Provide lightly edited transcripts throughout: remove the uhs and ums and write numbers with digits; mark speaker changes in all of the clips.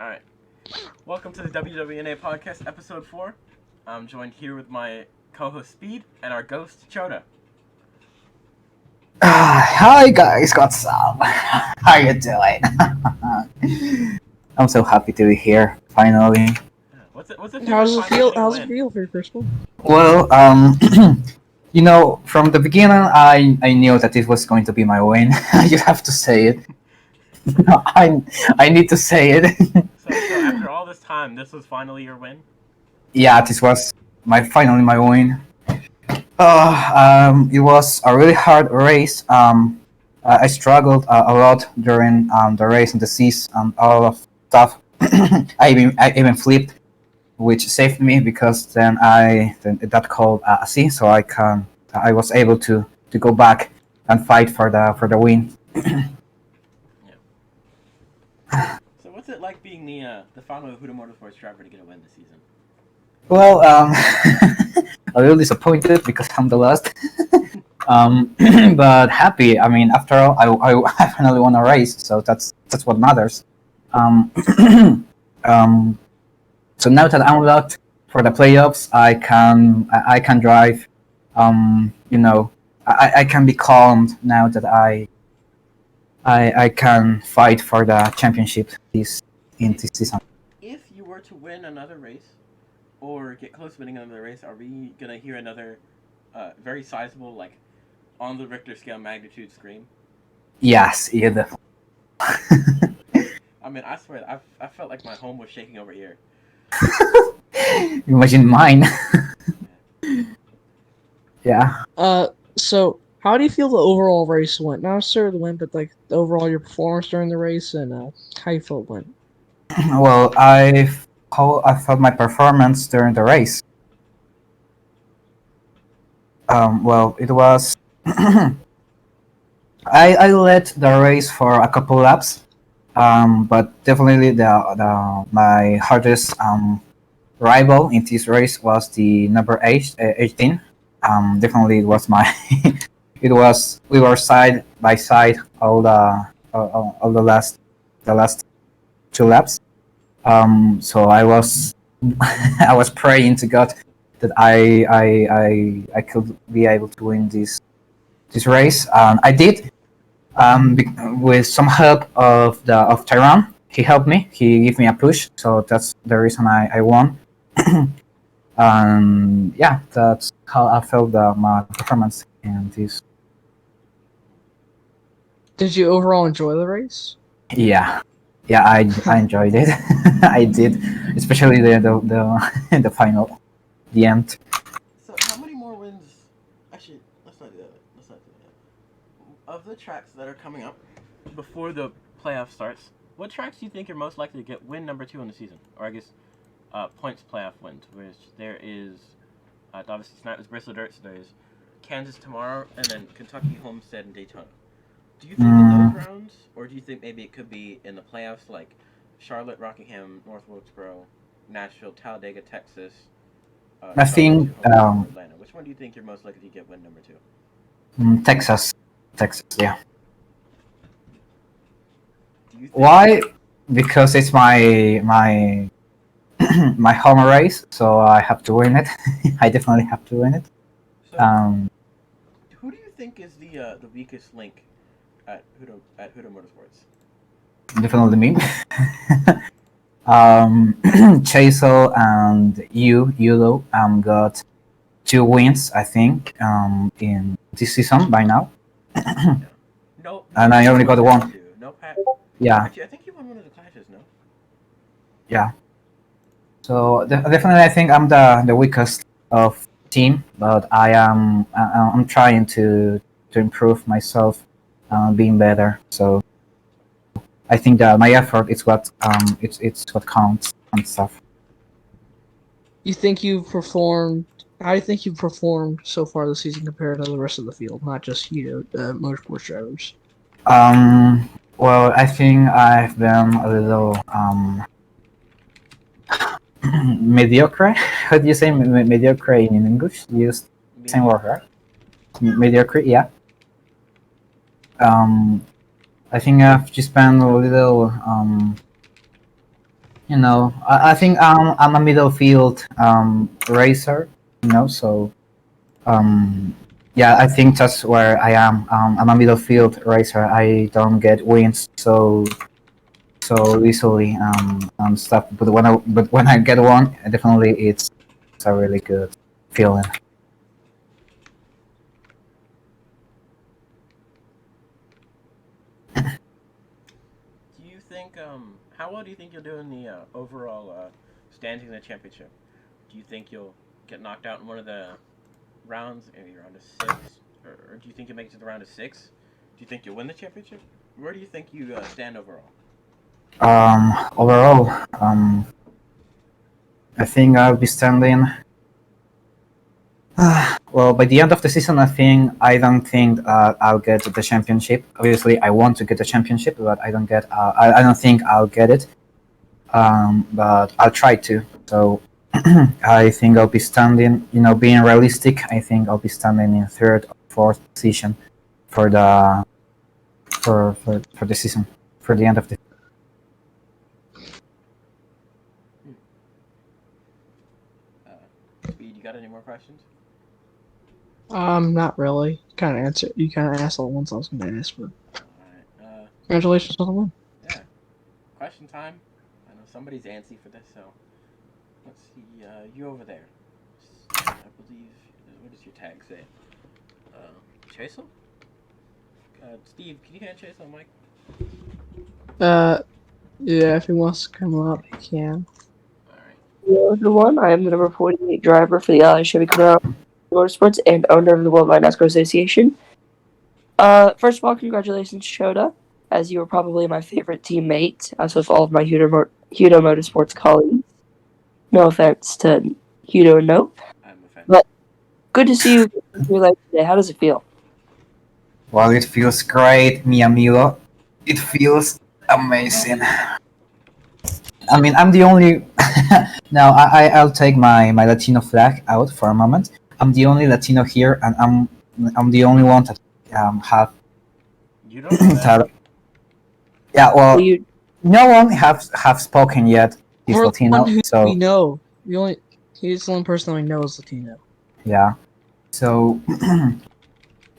Speaker 1: Alright. Welcome to the WWNA Podcast, episode 4. I'm joined here with my co-host Speed and our ghost, Choda.
Speaker 2: Hi guys, what's up? How you doing? I'm so happy to be here, finally.
Speaker 1: What's it feel
Speaker 3: How does
Speaker 1: like
Speaker 3: it
Speaker 1: finally
Speaker 3: feel?
Speaker 1: getting a
Speaker 3: How's it
Speaker 1: win?
Speaker 3: feel for you, Bristol?
Speaker 2: Well, from the beginning, I knew that it was going to be my win. You have to say it. I need to say it.
Speaker 1: So after all this time, this was finally your win?
Speaker 2: Yeah, this was finally my win. It was a really hard race. I struggled a lot during the race and the seas and all of stuff. I even flipped, which saved me because then that called a C, so I was able to go back and fight for the win.
Speaker 1: So what's it like being the final Huda Motorsports driver to get a win this season?
Speaker 2: Well, a little disappointed because I'm the last. But happy. I mean, after all, I finally won a race, so that's what matters. So now that I'm locked for the playoffs, I can drive. I can be calm now that I can fight for the championship this season.
Speaker 1: If you were to win another race, or get close to winning another race, are we gonna hear another very sizable, like, on the Richter scale magnitude scream?
Speaker 2: Yes, yeah, definitely.
Speaker 1: I mean, I swear, I felt like my home was shaking over here.
Speaker 2: Imagine mine. Yeah.
Speaker 3: So how do you feel the overall race went? Not necessarily the win, but like the overall your performance during the race and how you felt it went.
Speaker 2: Well, how I felt my performance during the race. Well, it was. I led the race for a couple laps, but definitely my hardest rival in this race was the number 18. Definitely it was my. We were side by side all the last 2 laps. So I was I was praying to God that I could be able to win this race, and I did. With some help of Tyron, he helped me. He gave me a push, so that's the reason I won. And yeah, that's how I felt my performance in this.
Speaker 3: Did you overall enjoy the race?
Speaker 2: Yeah, I enjoyed it. I did, especially the final, the end.
Speaker 1: So how many more wins? Actually, let's not do that. Of the tracks that are coming up before the playoff starts, what tracks do you think you're most likely to get win number 2 in the season? Or I guess points playoff wins, which there is obviously tonight was Bristol Dirt, so there's Kansas tomorrow, and then Kentucky, Homestead, and Daytona. Do you think in those rounds, or do you think maybe it could be in the playoffs, like Charlotte, Rockingham, North Wilkesboro, Nashville, Talladega, Texas?
Speaker 2: I think
Speaker 1: Atlanta. Which one do you think you're most likely to get win number 2?
Speaker 2: Texas, yeah.
Speaker 1: Do you think
Speaker 2: Why? Because it's my my home race, so I have to win it. I definitely have to win it.
Speaker 1: So, who do you think is the weakest link at Huda Motorsports?
Speaker 2: Definitely me. Chasel and Yudo got 2 wins, I think, in this season by now.
Speaker 1: No.
Speaker 2: And I only got 1.
Speaker 1: No, Pat.
Speaker 2: Yeah.
Speaker 1: Actually, I think you won one of the clashes, no?
Speaker 2: Yeah. So definitely, I think I'm the weakest of team, but I'm trying to improve myself, being better. So I think that my effort is what it's what counts and stuff.
Speaker 3: You think you've performed? How do you think you've performed so far this season compared to the rest of the field, not just motorsports drivers?
Speaker 2: Well, I think I've been a little mediocre. How do you say mediocre in English? You use the same word, right? Mediocre, yeah. I think I've just been a little I think I'm a middle field racer. So yeah, I think that's where I am. I'm a middle field racer. I don't get wins so easily and stuff. But when I get one, definitely it's a really good feeling.
Speaker 1: Do you think how well do you think you'll do in the overall standings in the championship? Do you think you'll get knocked out in one of the rounds, maybe round of 6, or do you think you'll make it to the round of 6? Do you think you'll win the championship? Where do you think you stand overall?
Speaker 2: Overall, I think I'll be standing. Well, by the end of the season, I don't think I'll get the championship. Obviously, I want to get the championship, but I don't get. I don't think I'll get it. But I'll try to. So I think I'll be standing. Being realistic, I think I'll be standing in third or fourth position for the season, for the end of the.
Speaker 1: Speed, you got any more questions?
Speaker 3: Not really. Kind of answer. You kind of asked all the ones I was going to ask for.
Speaker 1: Alright,
Speaker 3: Congratulations on the win.
Speaker 1: yeah. Question time. I know somebody's antsy for this, so let's see. You over there. I believe. What does your tag say? Chasel? Steve, can you hand Chasel a mic?
Speaker 3: Yeah, if he wants to come up, he can.
Speaker 1: Alright.
Speaker 4: Hello, everyone. I am the number 48 driver for the LA Chevy Camaro Motorsports and owner of the Worldwide NASCAR Association. First of all, congratulations, Choda, as you were probably my favorite teammate, as with all of my Hudo Motorsports colleagues. No offense to Hudo and Nope.
Speaker 1: I'm offended.
Speaker 4: But good to see you in your life today. How does it feel?
Speaker 2: Well, it feels great, mi amigo. It feels amazing. I mean, I'm the only. Now, I'll take my Latino flag out for a moment. I'm the only Latino here, and I'm the only one that have.
Speaker 1: You don't know that?
Speaker 2: that- yeah, well,
Speaker 4: You,
Speaker 2: no one have spoken yet. He's
Speaker 3: Or the
Speaker 2: Latino,
Speaker 3: one who
Speaker 2: so
Speaker 3: we know. He's the only person we know is Latino.
Speaker 2: yeah. So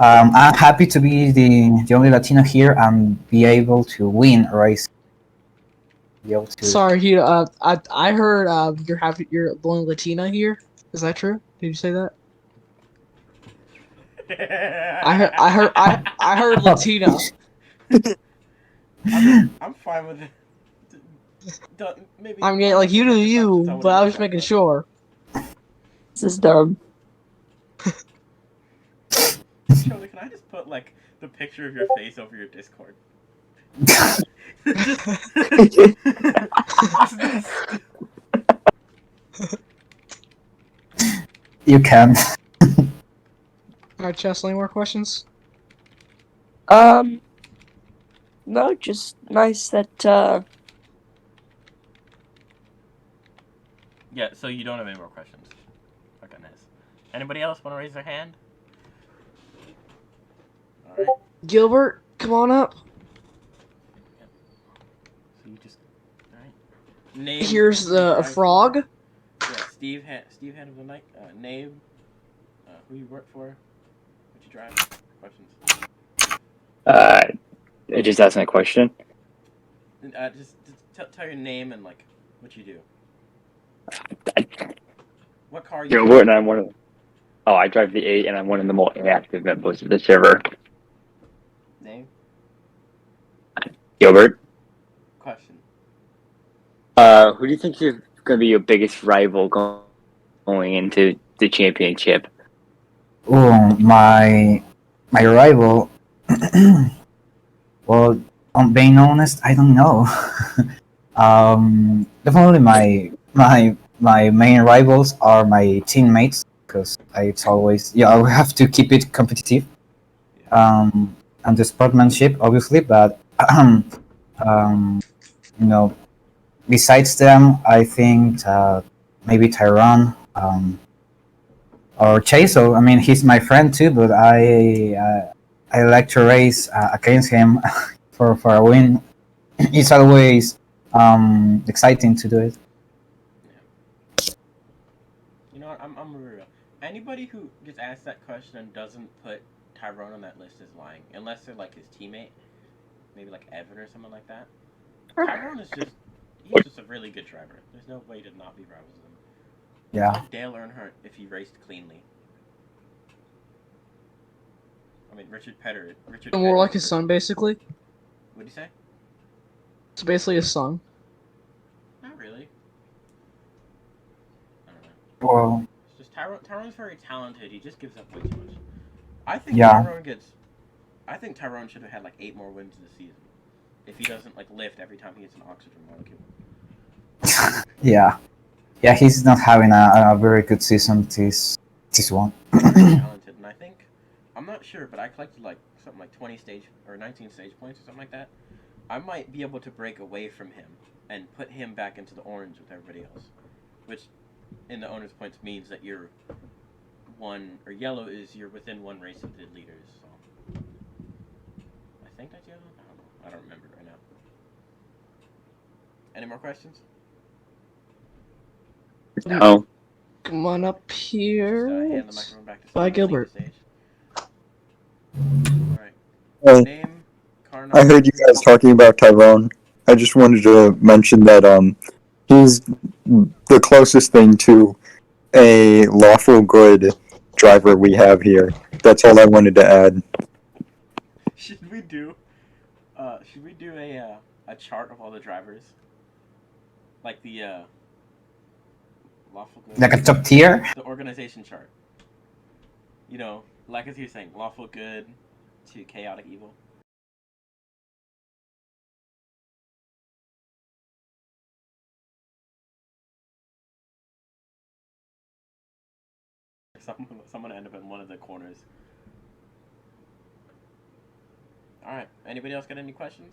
Speaker 2: I'm happy to be the only Latino here and be able to win a race. Be able to.
Speaker 3: Sorry, I heard you're the only Latina here. Is that true? Did you say that? I heard Latina.
Speaker 1: I'm fine with it. Maybe.
Speaker 3: I mean, like you do you, but I was making sure.
Speaker 4: this is dumb.
Speaker 1: Choda, can I just put like the picture of your face over your Discord?
Speaker 2: You can.
Speaker 3: Alright, Chess, any more questions?
Speaker 4: No, just nice that,
Speaker 1: Yeah, so you don't have any more questions. For goodness. Anybody else want to raise their hand? Alright.
Speaker 3: Gilbert, come on up.
Speaker 1: So you just. Alright. Name.
Speaker 3: Here's
Speaker 1: who you
Speaker 3: a
Speaker 1: drive
Speaker 3: frog.
Speaker 1: for. Yeah, Steve hand of the night. Name. Who you work for. What you drive. Questions.
Speaker 5: I just asked my question.
Speaker 1: Just tell your name and like what you do. What car you
Speaker 5: Gilbert, and I'm one of. Oh, I drive the 8, and I'm one of the more inactive members of the server.
Speaker 1: Name.
Speaker 5: Gilbert,
Speaker 1: Question.
Speaker 5: who do you think is going to be your biggest rival going into the championship?
Speaker 2: Oh, my rival. Well, being honest, I don't know. Definitely my main rivals are my teammates because it's always we have to keep it competitive. And the sportsmanship, obviously, but besides them, I think maybe Tyrone or Chaso. I mean, he's my friend too, but I like to race against him for a win. It's always exciting to do it.
Speaker 1: You know what? I'm real. Anybody who gets asked that question and doesn't put Tyrone on that list is lying, unless they're like his teammate, maybe like Evan or someone like that. Tyrone is he's just a really good driver. There's no way to not be rivals with him.
Speaker 2: Yeah.
Speaker 1: It's like Dale Earnhardt if he raced cleanly. I mean, Richard Petty.
Speaker 3: More like his son, basically.
Speaker 1: What'd you say?
Speaker 3: It's basically his son.
Speaker 1: Not really. I don't know.
Speaker 2: Well,
Speaker 1: It's just Tyrone's very talented. He just gives up way too much. I think Tyrone should have had like 8 more wins this season if he doesn't like lift every time he hits an oxygen molecule.
Speaker 2: yeah, he's not having a very good season this one.
Speaker 1: Talented, and I think I'm not sure, but I collected like something like 20 stage or 19 stage points or something like that. I might be able to break away from him and put him back into the orange with everybody else, which in the owner's points means that you're yellow is you're within 1 race of the leaders. So I think that's yellow. I don't know. I don't remember right now. Any more questions?
Speaker 5: No.
Speaker 3: Come on up here.
Speaker 1: Just, hand the microphone back to
Speaker 3: Bye,
Speaker 1: someone
Speaker 3: Gilbert.
Speaker 1: on the stage. All right.
Speaker 6: Hey,
Speaker 1: Name, car
Speaker 6: I heard you guys talking about Tyrone. I just wanted to mention that he's the closest thing to a lawful good driver we have here. That's all I wanted to add.
Speaker 1: Should we do a chart of all the drivers? Like the lawful good.
Speaker 2: Like a top tier.
Speaker 1: The organization chart. You know, like as you're saying, lawful good to chaotic evil. Someone end up in one of the corners. All right. Anybody else got any questions?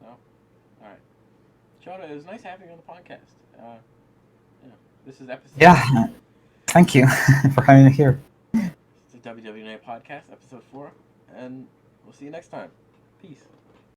Speaker 1: No. All right. Choda, it was nice having you on the podcast. This is episode.
Speaker 2: Yeah. Thank you for having me here.
Speaker 1: It's the WWNA Podcast, episode 4, and we'll see you next time. Peace.